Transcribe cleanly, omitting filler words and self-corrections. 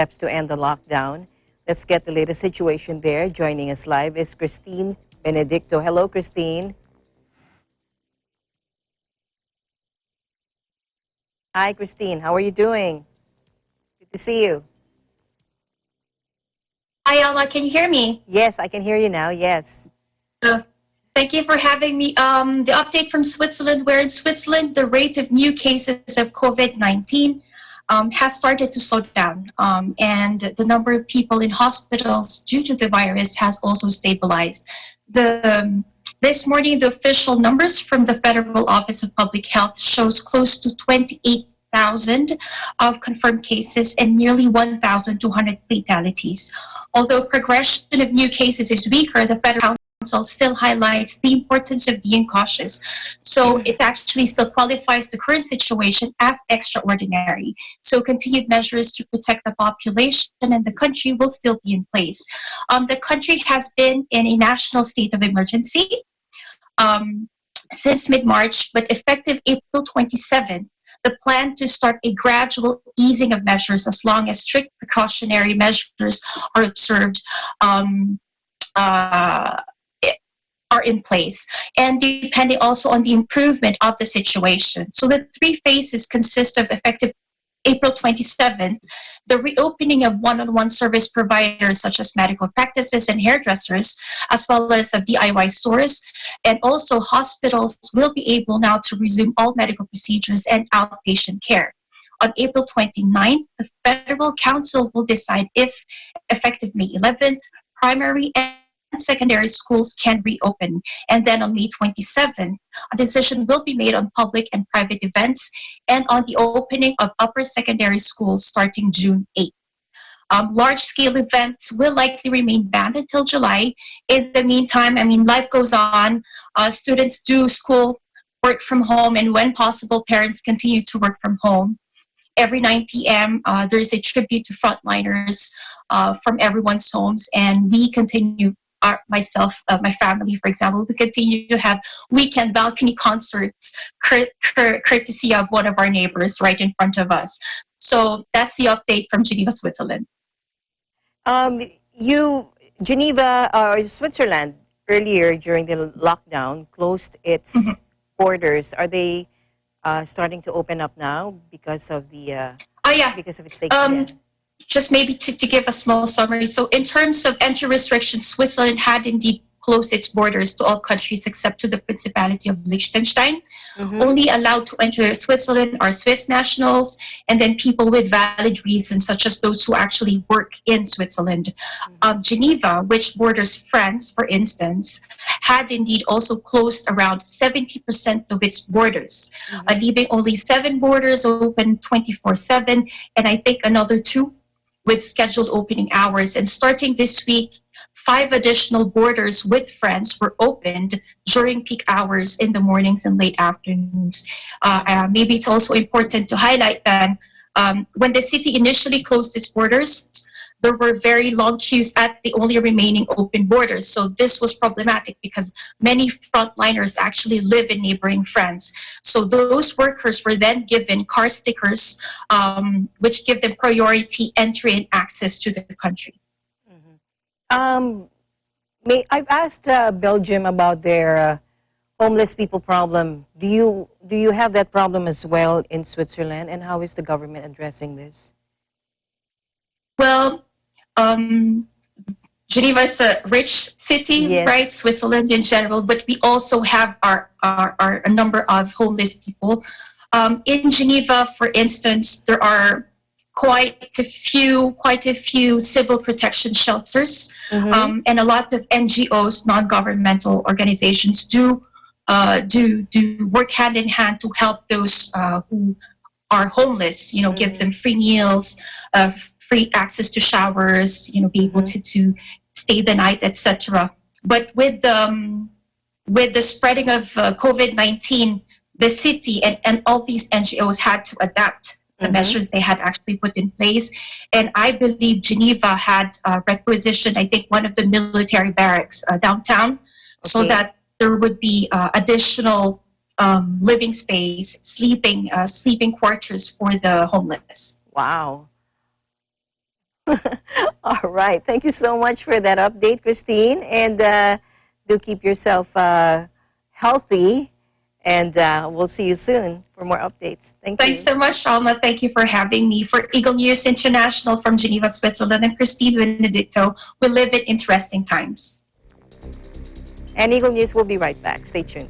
steps to end the lockdown. Let's get the latest situation there. Joining us live is Christine Benedicto. Hello, Christine. Hi, Christine. How are you doing? Good to see you. Hi, Alma. Can you hear me? Yes, I can hear you now. Yes. Uh, Thank you for having me. The update from Switzerland, where in Switzerland, the rate of new cases of COVID-19 has started to slow down. And the number of people in hospitals due to the virus has also stabilized. This morning, the official numbers from the Federal Office of Public Health shows close to 28,000 of confirmed cases and nearly 1,200 fatalities. Although progression of new cases is weaker, the Federal Council still highlights the importance of being cautious. So it actually still qualifies the current situation as extraordinary. So continued measures to protect the population and the country will still be in place. The country has been in a national state of emergency um, since mid-March, but effective April 27th, the plan to start a gradual easing of measures as long as strict precautionary measures are observed uh, are in place, and depending also on the improvement of the situation. So the three phases consist of effective April 27th, the reopening of one-on-one service providers such as medical practices and hairdressers, as well as of DIY stores, and also hospitals will be able now to resume all medical procedures and outpatient care. On April 29th, the Federal Council will decide if, effective May 11th, primary and secondary schools can reopen. And then on May 27th, a decision will be made on public and private events and on the opening of upper secondary schools starting June 8th. Large-scale events will likely remain banned until July. In the meantime, life goes on. Students do school, work from home, and when possible, parents continue to work from home. Every 9 p.m., there is a tribute to frontliners from everyone's homes, and we continue, my family, for example, we continue to have weekend balcony concerts courtesy of one of our neighbors right in front of us. So that's the update from Geneva, Switzerland. Um, Geneva, or Switzerland, earlier during the lockdown, closed its borders. Are they starting to open up now because of the Oh, yeah. because of its taking? Yeah. Just maybe to give a small summary. So in terms of entry restrictions, Switzerland had indeed closed its borders to all countries except to the Principality of Liechtenstein. Only allowed to enter Switzerland are Swiss nationals and then people with valid reasons, such as those who actually work in Switzerland. Geneva, which borders France, for instance, had indeed also closed around 70% of its borders, leaving only 7 borders open 24/7, and I think another 2 with scheduled opening hours. And starting this week, 5 additional borders with France were opened during peak hours in the mornings and late afternoons. Maybe it's also important to highlight that when the city initially closed its borders, there were very long queues at the only remaining open borders. So this was problematic because many frontliners actually live in neighboring France. So those workers were then given car stickers, which give them priority entry and access to the country. I've asked Belgium about their homeless people problem. Do you have that problem as well in Switzerland, and how is the government addressing this? Well, Geneva is a rich city, Yes. right? Switzerland in general, but we also have a number of homeless people. In Geneva, for instance, there are quite a few civil protection shelters, and a lot of NGOs, non-governmental organizations, do work hand in hand to help those who are homeless. Give them free meals, free access to showers. Be able to stay the night, etc. But with the spreading of COVID-19, the city and all these NGOs had to adapt the measures they had actually put in place. And I believe Geneva had requisitioned, I think, one of the military barracks downtown, so that there would be additional living space, sleeping quarters for the homeless. Wow. All right. Thank you so much for that update, Christine. And do keep yourself healthy. And we'll see you soon for more updates. Thank you. Thanks so much, Alma. Thank you for having me. For Eagle News International from Geneva, Switzerland, and Christine Benedicto, we live in interesting times. And Eagle News will be right back. Stay tuned.